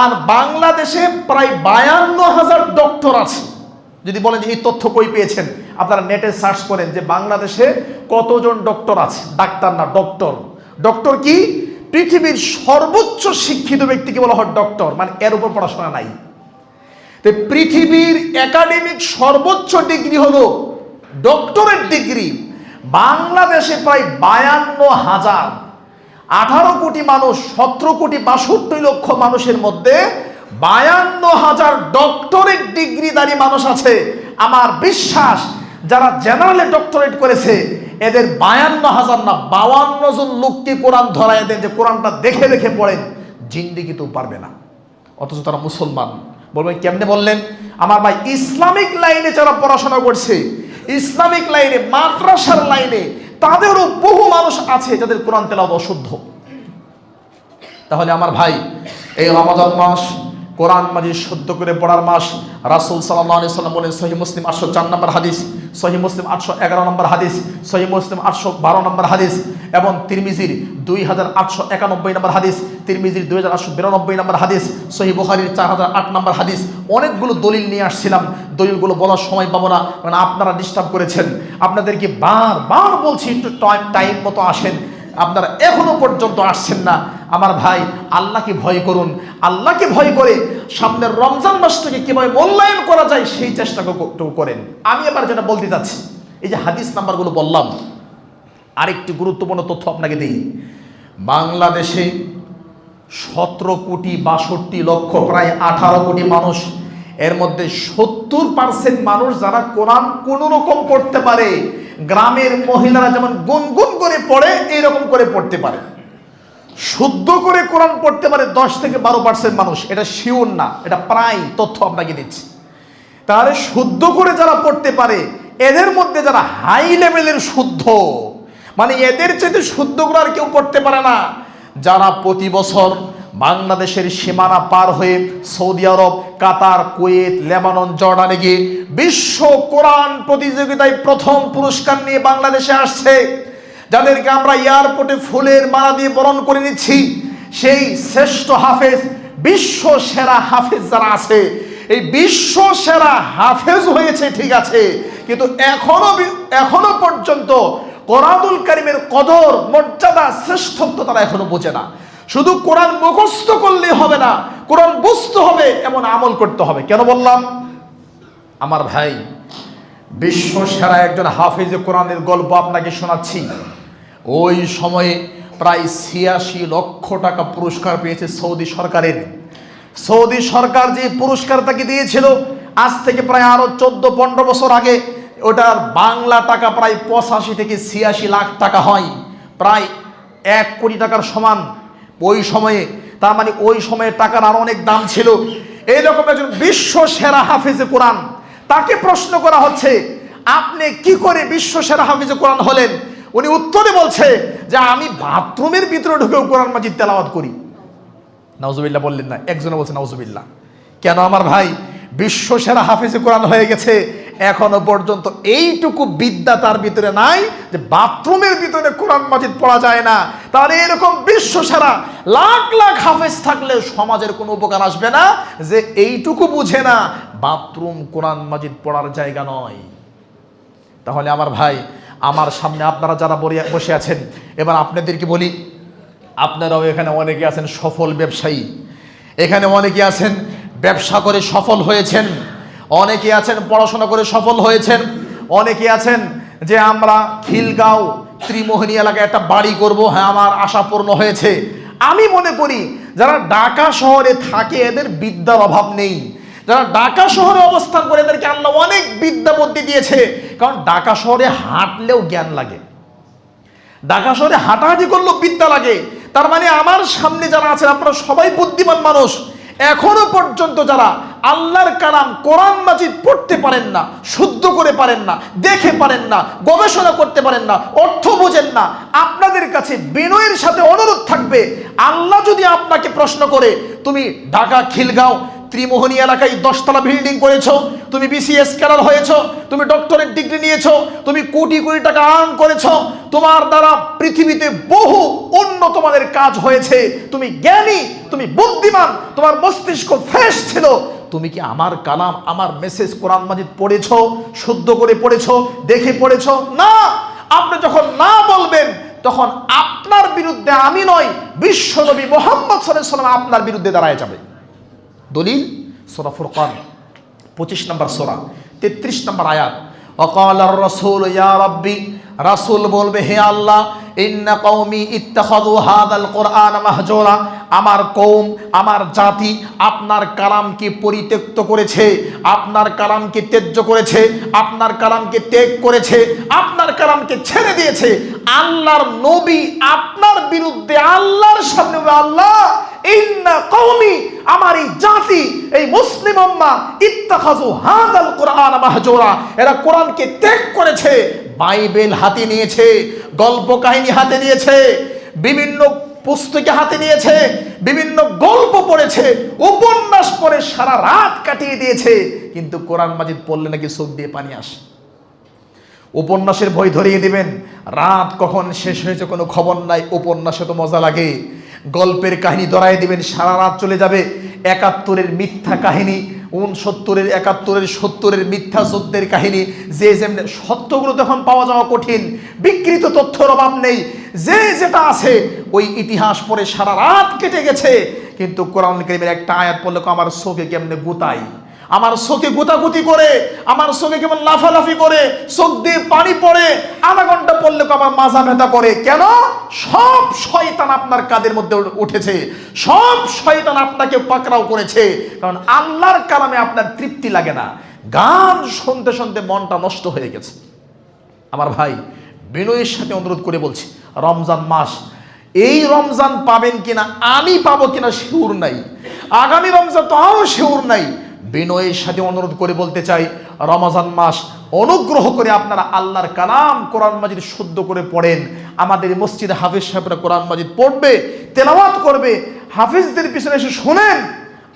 আর বাংলাদেশে প্রায় 52,000 ডক্টর আছে। যদি বলেন যে এই তথ্য কই পেয়েছেন, আপনারা নেটে সার্চ করেন যে বাংলাদেশে কতজন ডক্টর আছে। ডাক্তার না, ডক্টর। ডক্টর কি? পৃথিবীর সর্বোচ্চ শিক্ষিত ব্যক্তিকে বলা হয় ডক্টর, মানে এর উপর পড়াশোনা নাই। তো পৃথিবীর একাডেমিক সর্বোচ্চ ডিগ্রি হলো ডক্টরেট ডিগ্রি। বাংলাদেশে প্রায় 52,000, 18 কোটি মানুষ, 17 কোটি 62 লক্ষ মানুষের মধ্যে 52,000 ডক্টরেট ডিগ্রিধারী মানুষ আছে। আমার বিশ্বাস যারা জেনারেলে ডক্টরেট করেছে এদের 52,000 না 52 জন লোককে কোরআন ধরায় দেন যে কোরআনটা দেখে দেখে পড়েন, জিন্দেগিতেও পারবে না। অথচ তারা মুসলমান। বলবেন কেমনে বললেন? আমার ভাই, ইসলামিক লাইনে যারা পড়াশোনা করছে, ইসলামিক লাইনে, মাদ্রাসার লাইনে, তাদেরও বহু মানুষ আছে যাদের কোরআন তেলাওয়াত অশুদ্ধ। তাহলে আমার ভাই, এই রমাদান মাস কোরআন মাজিদ শুদ্ধ করে পড়ার মাস। রাসূল সাল্লাল্লাহু আলাইহি ওয়াসাল্লাম বলেন, সহিহ মুসলিম 804 নম্বর হাদিস, সহিহ মুসলিম 811 নম্বর হাদিস, সহিহ মুসলিম 812 নম্বর হাদিস এবং তিরমিজির 2891 নম্বর হাদিস, তিরমিজির 2892 নম্বর হাদিস, সহিহ বুখারীর 4008 নম্বর হাদিস। অনেকগুলো দলিল নিয়ে আসছিলাম, দলিলগুলো বলার সময় পাবো না, কারণ আপনারা ডিস্টার্ব করেছেন। আপনাদেরকে বারবার বলছি একটু টাইম মতো আসেন, আপনারা এখনো পর্যন্ত আসছেন না। আমার ভাই, আল্লাহকে ভয় করুন। আল্লাহকে ভয় করে সামনের রমজান মাসটাকে কিভাবে মূল্যায়ন করা যায় সেই চেষ্টা করেন। আমি এবার যেটা বলতে চাচ্ছি, এই যে হাদিস নাম্বারগুলো বললাম, আরেকটি গুরুত্বপূর্ণ তথ্য আপনাকে দিই। বাংলাদেশে 17,62,00,000 প্রায় 18 কোটি মানুষ, এর মধ্যে 70% মানুষ যারা কোরআন কোনো রকম পড়তে পারে। গ্রামের মহিলারা যেমন গুনগুন করে পড়ে এইরকম করে পড়তে পারে, শুদ্ধ করে কোরআন পড়তে পারে 10 থেকে 12% মানুষ। এটা শিওর না, এটা প্রায় তথ্য আপনাকে দিচ্ছি। তাহলে শুদ্ধ করে যারা পড়তে পারে, এদের মধ্যে যারা হাই লেভেলের শুদ্ধ, মানে এদের চেয়ে শুদ্ধ করে আর কেউ পড়তে পারে না, যারা প্রতি বছর বাংলাদেশের সীমানা পার হয়ে সৌদি আরব, কাতার, কুয়েত, লেবানন, জর্ডানে গিয়ে বিশ্ব কোরআন প্রতিযোগিতায় প্রথম পুরস্কার নিয়ে বাংলাদেশে আসছে, যাদেরকে আমরা এয়ারপোর্টে ফুলের মালা দিয়ে বরণ করে নিচ্ছি, সেই শ্রেষ্ঠ হাফেজ, বিশ্ব সেরা হাফেজ যারা আছে, এই বিশ্ব সেরা হাফেজ হয়েছে ঠিক আছে, কিন্তু এখনো পর্যন্ত কোরআনুল কারীমের কদর, মর্যাদা, শ্রেষ্ঠত্ব তারা এখনো বোঝে না। শুধু কোরআন মুখস্থ করলেই হবে না, কোরআন বুঝতে হবে, এমন আমল করতে হবে। কেন বললাম? আমার ভাই, বিশ্ব সেরা একজন হাফেজে কোরআনের গল্প আপনাকে শোনাচ্ছি। ওই সময়ে প্রায় 86 লক্ষ টাকা পুরস্কার পেয়েছে সৌদি সরকারের। সৌদি সরকার যে পুরস্কার তাকে দিয়েছিল, আজ থেকে প্রায় আরো 14-15 বছর আগে, ওটার বাংলা টাকা প্রায় 85 থেকে 86 লাখ টাকা হয়, প্রায় 1 কোটি টাকার সমান ওই সময়ে। তার মানে ওই সময়ে টাকার আরো অনেক দাম ছিল। এইরকম একজন বিশ্ব সেরা হাফেজে কোরআন, তাকে প্রশ্ন করা হচ্ছে, আপনি কি করে বিশ্ব সেরা হাফেজে কোরআন হলেন? উনি উত্তরে বলছে যে আমি বাথরুমের ভিতরে ঢুকেও কোরআন মাজিদ তেলাওয়াত করি। নাউজুবিল্লাহ বললেন না? একজনে বলছে নাউজুবিল্লাহ। কেন আমার ভাই? বিশ্ব সেরা হাফেজে কোরআন হয়ে গেছে, এখনো পর্যন্ত এইটুকু বিদ্যা তার ভিতরে নাই যে বাথরুমের ভিতরে কোরআন মাজিদ পড়া যায় না। তাহলে এরকম বিশ্ব সেরা লাখ লাখ হাফেজ থাকলে সমাজের কোনো উপকার আসবে না, যে এইটুকু বুঝে না বাথরুম কোরআন মাজিদ পড়ার জায়গা নয়। তাহলে আমার ভাই, আমার সামনে আপনারা যারা বসে আছেন, এবার আপনাদেরকে বলি, আপনারাও এখানে অনেকে আছেন সফল ব্যবসায়ী, এখানে অনেকে আছেন ব্যবসা করে সফল হয়েছেন, অনেকে আছেন পড়াশোনা করে সফল হয়েছেন, অনেকে আছেন যে আমরা খিলগাঁও ত্রিমোহিনী এলাকায় একটা বাড়ি করব, হ্যাঁ আমার আশা পূর্ণ হয়েছে। আমি মনে করি যারা ঢাকা শহরে থাকে এদের বিদ্যার অভাব নেই, যারা ঢাকা শহরে অবস্থান করে এদেরকে আল্লাহ অনেক বিদ্যা বুদ্ধি দিয়েছে। কারণ ঢাকা শহরে হাঁটলেও জ্ঞান লাগে, ঢাকা শহরে হাঁটাহাঁটি করলেও বিদ্যা লাগে। তার মানে আমার সামনে যারা আছেন আপনারা সবাই বুদ্ধিমান মানুষ। এখনো পর্যন্ত যারা আল্লাহর কালাম কোরআন মাজিদ পড়তে পারেন না, শুদ্ধ করে পারেন না, দেখে পারেন না, গবেষণা করতে পারেন না, অর্থ বোঝেন না, আপনাদের কাছে বিনয়ের সাথে অনুরোধ থাকবে, আল্লাহ যদি আপনাকে প্রশ্ন করে, তুমি ঢাকা খিলগাঁও ত্রিমোহিনী এলাকায় 10 তলা বিল্ডিং করেছো, তুমি বিসিএস ক্যাডার হয়েছো, তুমি ডক্টরেট ডিগ্রি নিয়েছো, তুমি কোটি কোটি টাকা আর্ন করেছো, তোমার দ্বারা পৃথিবীতে বহু উন্নত মানের কাজ হয়েছে, তুমি জ্ঞানী, তুমি বুদ্ধিমান, তোমার মস্তিষ্ক ফ্রেশ ছিল, তুমি কি আমার কালাম, আমার মেসেজ কোরআন মাজিদ পড়েছো, শুদ্ধ করে পড়েছো, দেখে পড়েছো? না। আপনি যখন না বলবেন তখন আপনার বিরুদ্ধে আমি নয়, বিশ্বনবী মুহাম্মদ সাল্লাল্লাহু আলাইহি ওয়াসাল্লাম আপনার বিরুদ্ধে দাঁড়ায় যাবে। দলিল সূরা ফুরকান 25 নম্বর সূরা 33 নম্বর আয়াত, ওয়াকালার রাসূল ইয়া রাব্বি, রাসূল বলবে হে আল্লাহ, ইন্না কওমি ইত্তাখাযু হাযাল কুরআন মাহজুরা, আমার কওম, আমার জাতি আপনার কালামকে পরিত্যক্ত করেছে, আপনার কালামকে ত্যায্য করেছে, আপনার কালামকে ত্যাগ করেছে, আপনার কালামকে ছেড়ে দিয়েছে। আল্লাহর নবী আপনার বিরুদ্ধে আল্লাহর সামনে, আল্লাহ ইন্না কওমি, আমার এই জাতি, এই মুসলিম উম্মাহ ইত্তাখাযু হাযাল কুরআন মাহজুরা, এরা কোরআনকে ত্যাগ করেছে, বাইবেল হাতে নিয়েছে, গল্প কাহিনী হাতে নিয়েছে, বিভিন্ন পুস্তকে হাতে নিয়েছে, বিভিন্ন গল্প পড়েছে, উপন্যাস পড়ে সারা রাত কাটিয়ে দিয়েছে, কিন্তু কোরআন মাজিদ পড়লে নাকি চোখ দিয়ে পানি আসে। উপন্যাসের বই ধরিয়ে দিবেন, রাত কখন শেষ হয়েছে কোনো খবর নাই। উপন্যাসে তো মজা লাগে। গল্পের কাহিনী ধরাই দিবেন, সারা রাত চলে যাবে। ৭১-এর মিথ্যা কাহিনী, ৬৯-এর, ৭১-এর, ৭০-এর মিথ্যা যুদ্ধের কাহিনী, যে যেমনি সত্যগুলো তখন পাওয়া যাওয়া কঠিন, বিকৃত তথ্যের অভাব নেই, যে যেটা আছে ওই ইতিহাস পড়ে সারা রাত কেটে গেছে। কিন্তু কোরআন কারীমের একটা আয়াত পড়লে আমার চোখে কেমনে গুতাই, আমার চোখে গুতাগুতি করে, আমার চোখে কেমন লাফালাফি করে, চোখ দিয়ে পানি পড়ে, আধা ঘন্টা পড়লে আমার মাজা ব্যথা করে। কেন? সব শয়তান আপনার কাদের মধ্যে উঠেছে, সব শয়তান আপনাকে পাকড়াও করেছে। কারণ আল্লাহর কালামে আপনার তৃপ্তি লাগে না, গান শুনতে শুনতে মনটা নষ্ট হয়ে গেছে। আমার ভাই, বিনয়ের সাথে অনুরোধ করে বলছি, রমজান মাস, এই রমজান পাবেন কিনা, আমি পাবো কিনা শিওর নাই, আগামী রমজান তাও শিওর নাই। বিনয়ের সাথে অনুরোধ করে বলতে চাই, রমজান মাস অনুগ্রহ করে আপনারা আল্লাহর কালাম কোরআন মাজিদ শুদ্ধ করে পড়েন। আমাদের মসজিদে হাফেজ সাহেবরা কোরআন মাজিদ পড়বে, তেলাওয়াত করবে, হাফেজদের পিছনে এসে শোনেন।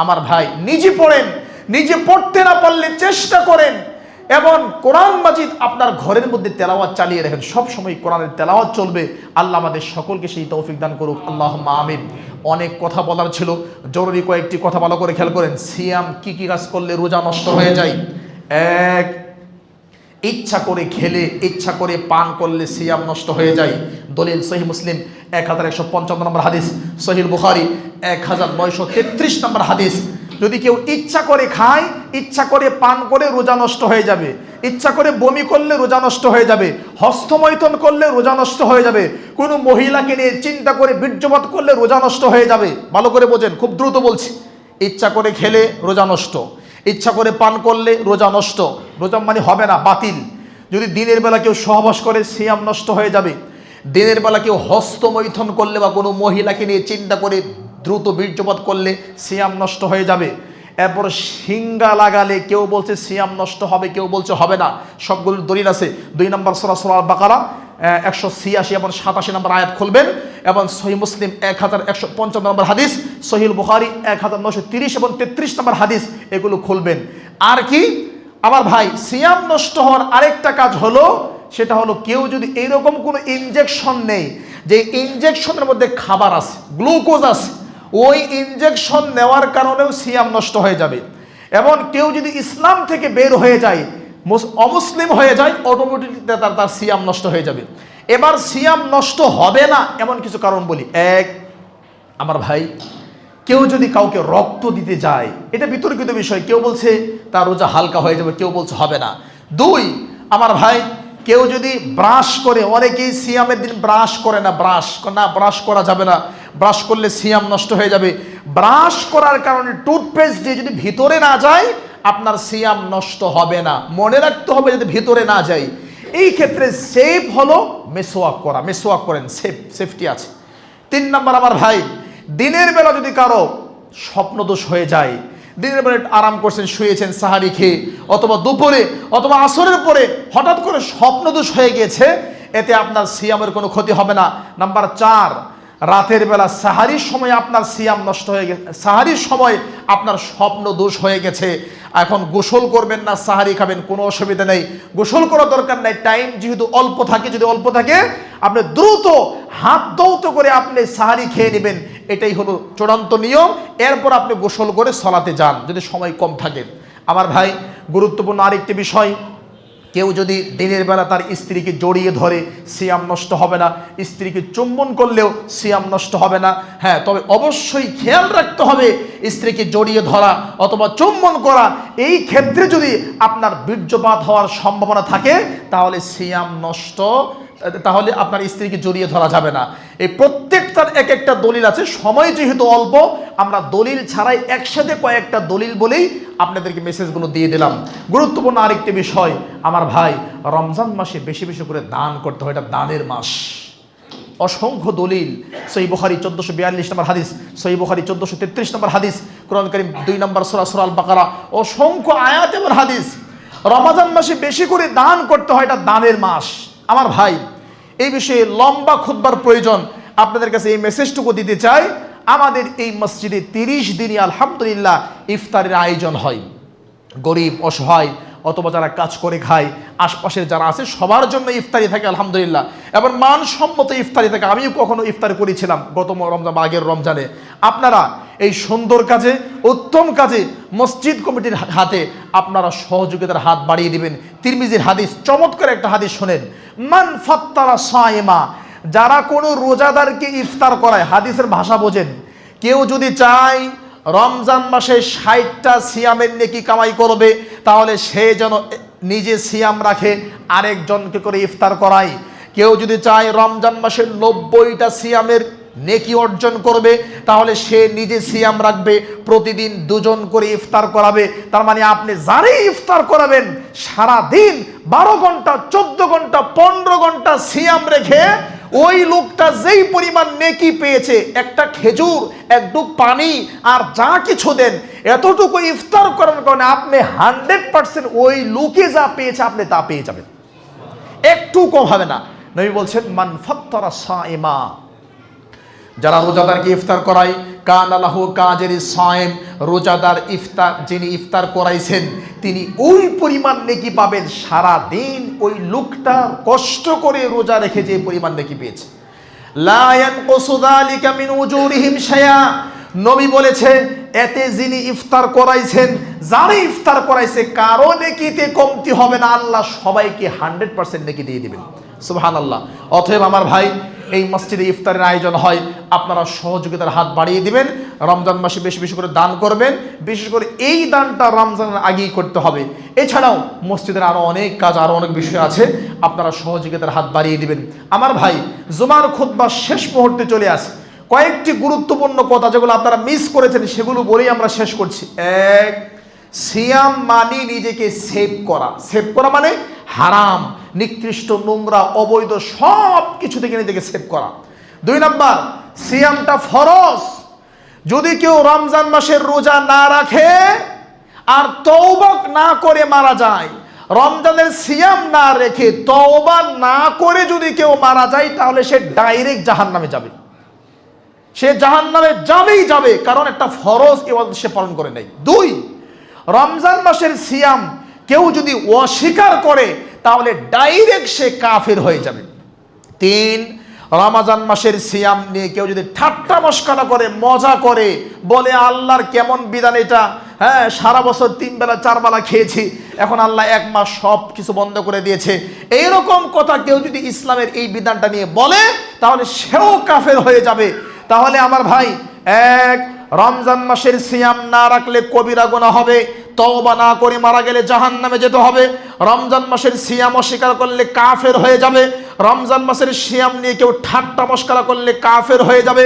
আমার ভাই, নিজে পড়েন, নিজে পড়তে না পারলে চেষ্টা করেন, এবং কোরআন মাজিদ আপনার ঘরের মধ্যে তেলাওয়াত চালিয়ে রাখেন। সব সময় কোরআনের তেলাওয়াত চলবে। আল্লাহ আমাদের সকলকে সেই তৌফিক দান করুক, আল্লাহুম্মা আমিন। অনেক কথা বলার ছিল, জরুরি কয়েকটি কথা ভালো করে খেয়াল করেন। সিয়াম কি কি কাজ করলে রোজা নষ্ট হয়ে যায়? এক, ইচ্ছা করে খেলে, ইচ্ছা করে পান করলে সিয়াম নষ্ট হয়ে যায়। দলিল সহিহ মুসলিম 1155 নম্বর হাদিস, সহিহ বুখারী 1933 নম্বর হাদিস। যদি কেউ ইচ্ছা করে খায়, ইচ্ছা করে পান করে, রোজা নষ্ট হয়ে যাবে। ইচ্ছা করে বমি করলে রোজা নষ্ট হয়ে যাবে। হস্তমৈথুন করলে রোজা নষ্ট হয়ে যাবে। কোনো মহিলাকে নিয়ে চিন্তা করে বীর্যপাত করলে রোজা নষ্ট হয়ে যাবে। ভালো করে বোঝেন, খুব দ্রুত বলছি। ইচ্ছা করে খেলে রোজা নষ্ট, ইচ্ছা করে পান করলে রোজা নষ্ট। রোজা মানে হবে না, বাতিল। যদি দিনের বেলা কেউ সহবাস করে, সিয়াম নষ্ট হয়ে যাবে। দিনের বেলা কেউ হস্তমৈথুন করলে বা কোনো মহিলাকে নিয়ে চিন্তা করে দ্রুত বীর্যপাত করলে সিয়াম নষ্ট হয়ে যাবে। এরপর সিঙ্গা লাগালে কেউ বলছে সিয়াম নষ্ট হবে, কেউ বলছে হবে না। সবগুলোর দলিল আছে। 2 নম্বর সূরা সূরা আল বাকারা 186 এবং 87 নম্বর আয়াত খুলবেন, এবং সহিহ মুসলিম 1155 নম্বর হাদিস, সহিহ বুখারী 1930 এবং 33 নম্বর হাদিস, এগুলো খুলবেন। আর কি আমার ভাই, সিয়াম নষ্ট হওয়ার আরেকটা কাজ হলো, সেটা হলো কেউ যদি এইরকম কোনো ইনজেকশন নেই, যে ইনজেকশনের মধ্যে খাবার আছে, গ্লুকোজ আছে, ওই ইনজেকশন নেওয়ার কারণেও সিয়াম নষ্ট হয়ে যাবে। এবং কেউ যদি ইসলাম থেকে বের হয়ে যায়, অমুসলিম হয়ে যায়, অটোমেটিকলি তার সিয়াম নষ্ট হয়ে যাবে। এবার সিয়াম নষ্ট হবে না এমন কিছু কারণ বলি। এক, আমার ভাই, কেউ যদি কাউকে রক্ত দিতে যায়, এটা বিতর্কিত বিষয়। কেউ বলছে তার রোজা হালকা হয়ে যাবে, কেউ বলছে হবে না। 2, আমার ভাই, কেউ যদি ব্রাশ করে, অনেকেই সিয়ামের দিন ব্রাশ করে না, ব্রাশ করা যাবে না, ব্রাশ করলে সিয়াম নষ্ট হয়ে যাবে। ব্রাশ করার কারণে টুথপেস্ট দিয়ে যদি ভিতরে না যায়, আপনার সিয়াম নষ্ট হবে না। মনে রাখতে হবে যদি ভিতরে না যায়। এই ক্ষেত্রে সেফ হলো মেসওয়াক করা। মেসওয়াক করেন, সেফটি আছে। 3 নম্বর, আমার ভাই, দিনের বেলা যদি কারো স্বপ্নদোষ হয়ে যায়, দিনের বেলা আরাম করছেন, শুয়েছেন সাহারি খেয়ে, অথবা দুপুরে অথবা আসরের পরে হঠাৎ করে স্বপ্নদোষ হয়ে গেছে, এতে আপনার সিয়ামের কোনো ক্ষতি হবে না। নাম্বার 4, রাতের বেলা সাহারির সময় আপনার সিয়াম নষ্ট হয়ে গেছে, সাহারির সময় আপনার স্বপ্ন দোষ হয়ে গেছে, এখন গোসল করবেন না, সাহারি খাবেন, কোনো অসুবিধা নেই, গোসল করার দরকার নাই। টাইম যেহেতু অল্প থাকে, যদি অল্প থাকে আপনি দ্রুত হাত ধৌত করে আপনি সাহারি খেয়ে নেবেন, এটাই হলো চূড়ান্ত নিয়ম। এরপর আপনি গোসল করে সলাতে যান যদি সময় কম থাকে। আমার ভাই, গুরুত্বপূর্ণ আরেকটি বিষয়, কেউ যদি দিনের বেলা তার স্ত্রীকে জড়িয়ে ধরে, সিয়াম নষ্ট হবে না। স্ত্রীকে চুম্বন করলেও সিয়াম নষ্ট হবে না। হ্যাঁ, তবে অবশ্যই খেয়াল রাখতে হবে, স্ত্রীকে জড়িয়ে ধরা অথবা চুম্বন করা, এই ক্ষেত্রে যদি আপনার বীর্যপাত হওয়ার সম্ভাবনা থাকে, তাহলে সিয়াম নষ্ট, তাহলে আপনার স্ত্রীকে জড়িয়ে ধরা যাবে না। এই প্রত্যেকটার এক একটা দলিল আছে। সময় যেহেতু অল্প, আমরা দলিল ছাড়াই একসাথে কয়েকটা দলিল বলেই আপনাদেরকে মেসেজগুলো দিয়ে দিলাম। গুরুত্বপূর্ণ আরেকটি বিষয়, আমার ভাই, রমজান মাসে বেশি বেশি করে দান করতে হয়, এটা দানের মাস। অসংখ্য দলিল, সহিহ বুখারী 1442 নম্বর হাদিস, সহিহ বুখারী 1433 নম্বর হাদিস, কোরআন কারীম 2 নম্বর সূরা সূরা আল বাকারা, অসংখ্য আয়াত এবং হাদিস। রমজান মাসে বেশি করে দান করতে হয়, এটা দানের মাস। আমার ভাই, এই বিষয়ে লম্বা খুতবার প্রয়োজন। আপনাদের কাছে এই মেসেজটুকু দিতে চাই, আমাদের এই মসজিদে 30 দিনই আলহামদুলিল্লাহ ইফতারের আয়োজন হয়। গরিব, অসহায় অথবা যারা কাজ করে খায়, আশপাশের যারা আছে সবার জন্য ইফতারি থাকে আলহামদুলিল্লাহ, এবং মানসম্মত ইফতারি থাকে। আমিও কখনো ইফতার করেছিলাম গত রমজান বা আগের রমজানে। আপনারা এই সুন্দর কাজে, উত্তম কাজে মসজিদ কমিটির হাতে আপনারা সহযোগিতার হাত বাড়িয়ে দিবেন। তিরমিজির হাদিস, চমৎকার একটা হাদিস শোনেন, মান ফাত্তারা সায়েমা, যারা কোনো রোজাদারকে ইফতার করায়, হাদিসের ভাষা বোঝেন, কেউ যদি চায় রমজান মাসে 60টা সিয়ামের নেকি কামাই করবে, তাহলে সে যেন নিজে সিয়াম রাখে, আরেকজনকে করে ইফতার করায়। কেউ যদি চায় রমজান মাসে 90টা সিয়ামের নেকি অর্জন করবে, তাহলে সে নিজে সিয়াম রাখবে, প্রতিদিন 2 জন করে ইফতার করাবে। তার মানে আপনি যারাই ইফতার করাবেন সারা দিন 12 ঘন্টা, 14 ঘন্টা, 15 ঘন্টা সিয়াম রেখে ওই লোকটা যেই পরিমাণ নেকি পেয়েছে, একটা খেজুর, এক ডুব পানি আর যা কিছু দেন, এতটুকু ইফতার করার কারণে আপনি 100% ওই লোকে যা পেয়েছে আপনি তা পেয়ে যাবেন, একটু কম হবে না। নবী বলছেন, মান ফাত্তারা সাইমা, যারা রোজাদারকে ইফতার করায়, কানা লাহু কাজের সায়েম, রোজাদার ইফতার যিনি ইফতার করাইছেন তিনি ওই পরিমাণ নেকি পাবেন সারা দিন ওই লোকটা কষ্ট করে রোজা রেখে যে পরিমাণ নেকি পেয়েছে। লা ইয়ানকুসু যালিকা মিন উজুরিহিম শাইআ, নবী বলেছে এতে যিনি ইফতার করাইছেন, যারা ইফতার করাইছে, কারো নেকিতে কমতি হবে না, আল্লাহ সবাইকে 100% নেকি দিয়ে দিবেন। সুবহানাল্লাহ। অতএব আমার ভাই, এই মসজিদে ইফতারের আয়োজন হয়, আপনারা সহযোগিতার হাত বাড়িয়ে দিবেন। রমজান মাসে বেশি বেশি করে দান করবেন, বিশেষ করে এই দানটা রমজানের আগেই করতে হবে। এছাড়াও মসজিদের আরও অনেক কাজ, আরও অনেক বিষয় আছে, আপনারা সহযোগিতার হাত বাড়িয়ে দিবেন। আমার ভাই, জুমার খুতবা শেষ মুহূর্তে চলে আসে, কয়েকটি গুরুত্বপূর্ণ কথা যেগুলো আপনারা মিস করেছেন সেগুলো বলেই আমরা শেষ করছি। এক, সিয়াম মানে নিজেকে সেভ করা। সেভ করা মানে হারাম, নিকৃষ্ট, নোংরা, অবৈধ সব কিছু থেকে নিজেকে সেভ করা। 2 নাম্বার, সিয়ামটা ফরজ। যদি কেউ রমজান মাসের রোজা না রাখে আর তওবা না করে মারা যায়, রমজানের সিয়াম না রেখে তওবা না করে যদি কেউ মারা যায়, তাহলে সে ডাইরেক্ট জাহান্নামে যাবে। সে জাহান্নামে যাবেই যাবে, কারণ একটা ফরজ ইবাদত সে পালন করে নাই। 2, রমজান মাসের সিয়াম কেউ যদি অস্বীকার করে, তাহলে ডাইরেক্ট সে কাফের হয়ে যাবে। 3, রমজান মাসের সিয়াম নিয়ে কেউ যদি ঠাট্টা মস্করা করে, মজা করে, বলে আল্লাহর কেমন বিধান এটা, হ্যাঁ সারা বছর 3 বেলা 4 বেলা খেয়েছি, এখন আল্লাহ 1 মাস সব কিছু বন্ধ করে দিয়েছে, এইরকম কথা কেউ যদি ইসলামের এই বিধানটা নিয়ে বলে, তাহলে সেও কাফের হয়ে যাবে। তাহলে আমার ভাই, 1, রমজান মাসের সিয়াম না রাখলে কবিরা গুনাহ হবে, তওবা না করে মারা গেলে জাহান্নামে যেতে হবে। রমজান মাসের সিয়াম অস্বীকার করলে কাফের হয়ে যাবে। রমজান মাসের সিয়াম নিয়ে কেউ ঠাট্টা মস্করা করলে কাফের হয়ে যাবে।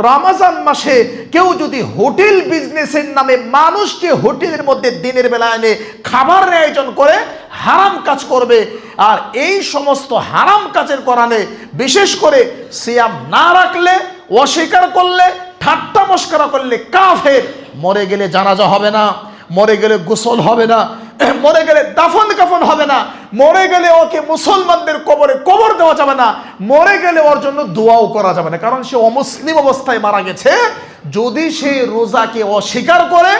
রমজান মাসে কেউ যদি হোটেল বিজনেসের নামে মানুষকে হোটেলের মধ্যে দিনের বেলা এনে খাবারের আয়োজন করে হারাম কাজ করবে। আর এই সমস্ত হারাম কাজের কারণে, বিশেষ করে সিয়াম না রাখলে, অস্বীকার করলে, ঠাট্টা মস্করা করলে কাফের। মরে গেলে জানাজা হবে না, মরে গেলে গোসল হবে না, মরে গেলে দাফন কাফন হবে না, মরে গেলে ওকে মুসলমানদের কবরে কবর দেওয়া যাবে না, মরে গেলে ওর জন্য দোয়াও করা যাবে না, কারণ সে অমুসলিম অবস্থায় মারা গেছে। যদি সে রোজাকে অস্বীকার করে,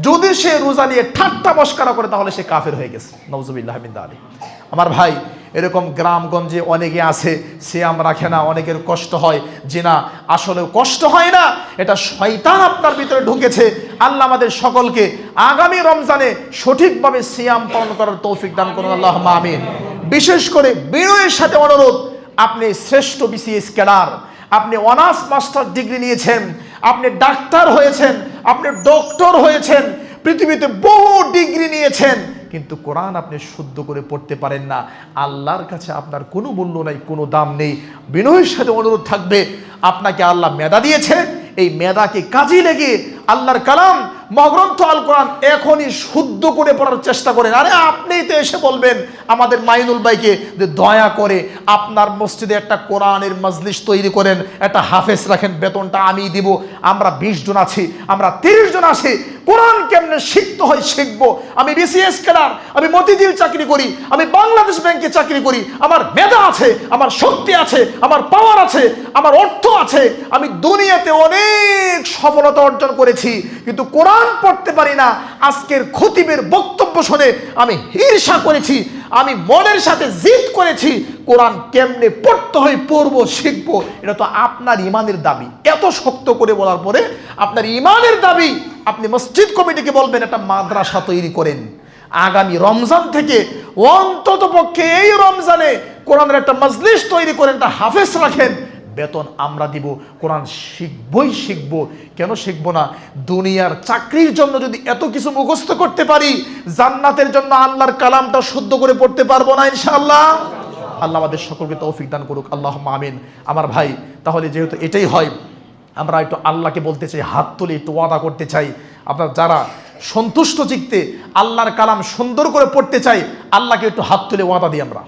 যদি সে রোজা নিয়ে ঠাট্টা মস্করা করে, তাহলে সে কাফের হয়ে গেছে। নাউজুবিল্লাহ মিন যালিক। আমার ভাই, এরকম গ্রামগঞ্জে অনেকে আছে সিয়াম রাখে না, অনেকের কষ্ট হয়। যে না, আসলে কষ্ট হয় না, এটা শয়তান আপনার ভিতরে ঢুকেছে। আল্লাহ আমাদের সকলকে আগামী রমজানে সঠিকভাবে সিয়াম পালন করার তৌফিক দান করুন, আল্লাহুম্মা আমিন। বিশেষ করে বিনয়ের সাথে অনুরোধ, আপনি শ্রেষ্ঠ বিসিএস ক্যাডার, আপনি অনার্স মাস্টার ডিগ্রি নিয়েছেন, আপনি ডাক্তার হয়েছেন, আপনি ডক্টর হয়েছেন, পৃথিবীতে বহু ডিগ্রি নিয়েছেন, কিন্তু কোরআন আপনি শুদ্ধ করে পড়তে পারেন না, আল্লাহর কাছে আপনার কোনো মূল্য নাই, কোনো দাম নেই। বিনয়ের সাথে অনুরোধ থাকবে, আপনাকে আল্লাহ মেধা দিয়েছে, এই মেধাকে কাজে লেগে আল্লাহর কালাম মহাগ্রন্থ আল কোরআন এখনই শুদ্ধ করে পড়ার চেষ্টা করেন। আরে আপনিই তো এসে বলবেন আমাদের মাইনুল ভাইকে যে দয়া করে আপনার মসজিদে একটা কোরআনের মজলিস তৈরি করেন, একটা হাফেজ রাখেন, বেতনটা আমি দিব। আমরা 20 জন আছি, আমরা 30 জন আছি, কোরআন কেমনে শিখতে হয় শিখবো। আমি বিসিএস ক্যাডার, আমি মতিঝিল চাকরি করি, আমি বাংলাদেশ ব্যাংকে চাকরি করি, আমার মেধা আছে, আমার শক্তি আছে, আমার পাওয়ার আছে, আমার অর্থ আছে, আমি দুনিয়াতে অনেক সফলতা অর্জন করেছি, কিন্তু কোরআন পড়তে পারি না। আজকের খতিবের বক্তব্য শুনে আমি ঈর্ষা করেছি, আমি মনের সাথে জিদ করেছি কোরআন কেমনে পড়তে হয় পড়বো, শিখবো। এটা তো আপনার ইমানের দাবি। এত শক্ত করে বলার পরে আপনার ইমানের দাবি, আপনি মসজিদ কমিটিকে বলবেন একটা মাদ্রাসা তৈরি করেন। আগামী রমজান থেকে অন্তত পক্ষে এই রমজানে কোরআনের একটা মজলিস তৈরি করেন, একটা হাফেজ রাখেন, বেতন আমরা দিব, কোরআন শিখবই শিখবো। কেন শিখবো না? দুনিয়ার চাকরির জন্য যদি এত কিছু মুখস্থ করতে পারি, জান্নাতের জন্য আল্লাহর কালামটা শুদ্ধ করে পড়তে পারবো না ইনশাআল্লাহ? আল্লাহ আমাদের সকলকে তৌফিক দান করুক, আল্লাহুম্মা আমিন। আমার ভাই, তাহলে যেহেতু এটাই হয়, আমরা একটু আল্লাহকে বলতে চাই, হাত তুলে একটু ওয়াদা করতে চাই। আপনার যারা সন্তুষ্ট চিত্তে আল্লাহর কালাম সুন্দর করে পড়তে চাই, আল্লাহকে একটু হাত তুলে ওয়াদা দিই আমরা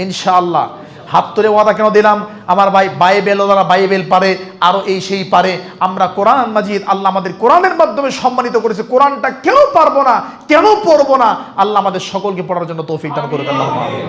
ইনশাআল্লাহ। হাত তুলে ওয়াদা কেন দিলাম? আমার ভাই বাইবেল, ওরা বাইবেল পারে, আরও এই সেই পারে। আমরা কোরআন মাজিদ, আল্লাহ আমাদের কোরআনের মাধ্যমে সম্মানিত করেছে। কোরআনটা কেন পারবো না, কেন পড়বো না? আল্লাহ আমাদের সকলকে পড়ার জন্য তৌফিক দান করুক, আল্লাহুম্মা আমিন।